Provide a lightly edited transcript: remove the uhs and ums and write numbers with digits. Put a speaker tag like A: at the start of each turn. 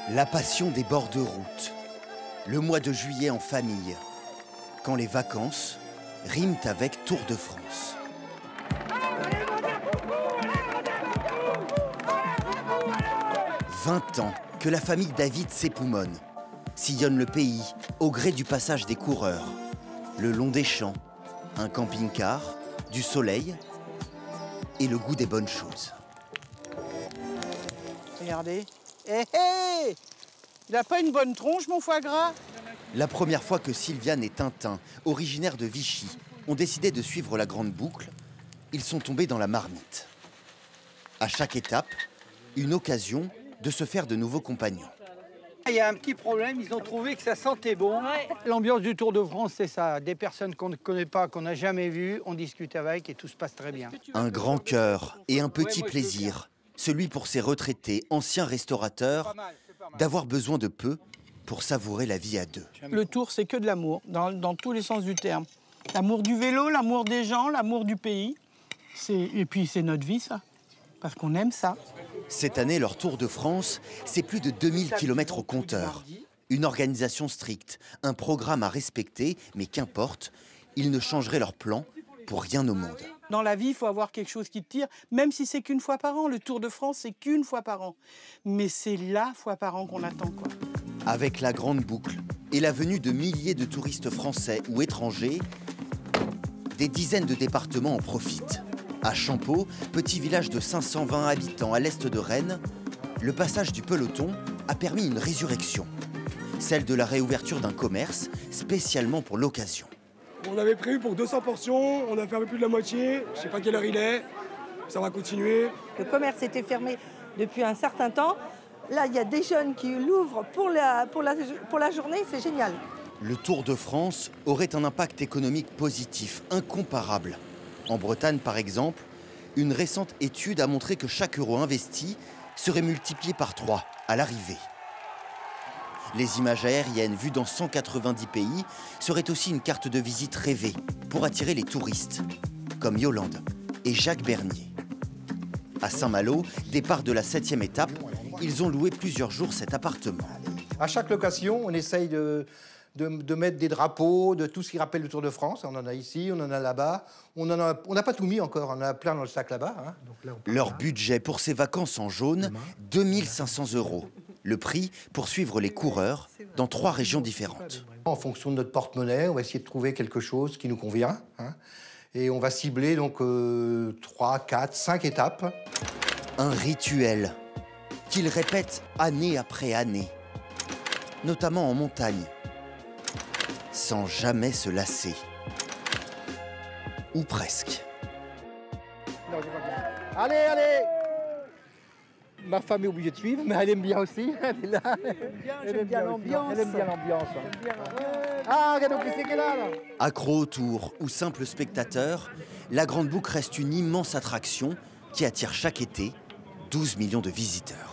A: La passion des bords de route. Le mois de juillet en famille. Quand les vacances riment avec Tour de France. 20 ans que la famille David s'époumonne, sillonne le pays au gré du passage des coureurs. Le long des champs, un camping-car, du soleil et le goût des bonnes choses.
B: Regardez. Hé hé! Il n'a pas une bonne tronche, mon foie gras?
A: La première fois que Sylviane et Tintin, originaires de Vichy, ont décidé de suivre la grande boucle, ils sont tombés dans la marmite. À chaque étape, une occasion de se faire de nouveaux compagnons.
B: Il y a un petit problème, ils ont trouvé que ça sentait bon. L'ambiance du Tour de France, c'est ça. Des personnes qu'on ne connaît pas, qu'on n'a jamais vues, on discute avec et tout se passe très bien.
A: Un grand cœur et un petit plaisir, celui pour ces retraités, anciens restaurateurs, d'avoir besoin de peu pour savourer la vie à deux.
C: Le Tour, c'est que de l'amour, dans tous les sens du terme. L'amour du vélo, l'amour des gens, l'amour du pays. Et puis c'est notre vie, ça, parce qu'on aime ça.
A: Cette année, leur Tour de France, c'est plus de 2000 km au compteur. Une organisation stricte, un programme à respecter, mais qu'importe, ils ne changeraient leur plan pour rien au monde.
C: Dans la vie, il faut avoir quelque chose qui te tire, même si c'est qu'une fois par an. Le Tour de France, c'est qu'une fois par an. Mais c'est la fois par an qu'on attend, quoi.
A: Avec la grande boucle et la venue de milliers de touristes français ou étrangers, des dizaines de départements en profitent. À Champeaux, petit village de 520 habitants à l'est de Rennes, le passage du peloton a permis une résurrection. Celle de la réouverture d'un commerce spécialement pour l'occasion.
D: On avait prévu pour 200 portions, on a fait un peu plus de la moitié, je sais pas quelle heure il est, ça va continuer.
E: Le commerce était fermé depuis un certain temps. Là, il y a des jeunes qui l'ouvrent pour la journée, c'est génial.
A: Le Tour de France aurait un impact économique positif, incomparable. En Bretagne, par exemple, une récente étude a montré que chaque euro investi serait multiplié par 3 à l'arrivée. Les images aériennes vues dans 190 pays seraient aussi une carte de visite rêvée pour attirer les touristes, comme Yolande et Jacques Bernier. À Saint-Malo, départ de la 7e étape, ils ont loué plusieurs jours cet appartement.
F: À chaque location, on essaye de mettre des drapeaux, de tout ce qui rappelle le Tour de France. On en a ici, on en a là-bas. On n'a pas tout mis encore, on en a plein dans le sac là-bas. Hein.
A: Leur budget pour ces vacances en jaune, 2 500 €. Le prix pour suivre les coureurs dans 3 régions différentes.
F: En fonction de notre porte-monnaie, on va essayer de trouver quelque chose qui nous convient. Hein. Et on va cibler donc 3, 4, 5 étapes.
A: Un rituel qu'ils répètent année après année, notamment en montagne, sans jamais se lasser. Ou presque.
F: Allez, allez! Ma femme est obligée de suivre, mais elle aime bien aussi. Elle est là. Elle aime bien l'ambiance. Elle aime bien l'ambiance. Ah, regarde qui c'est qu'elle est là.
A: Accro au Tour ou simple spectateur, la Grande Boucle reste une immense attraction qui attire chaque été 12 millions de visiteurs.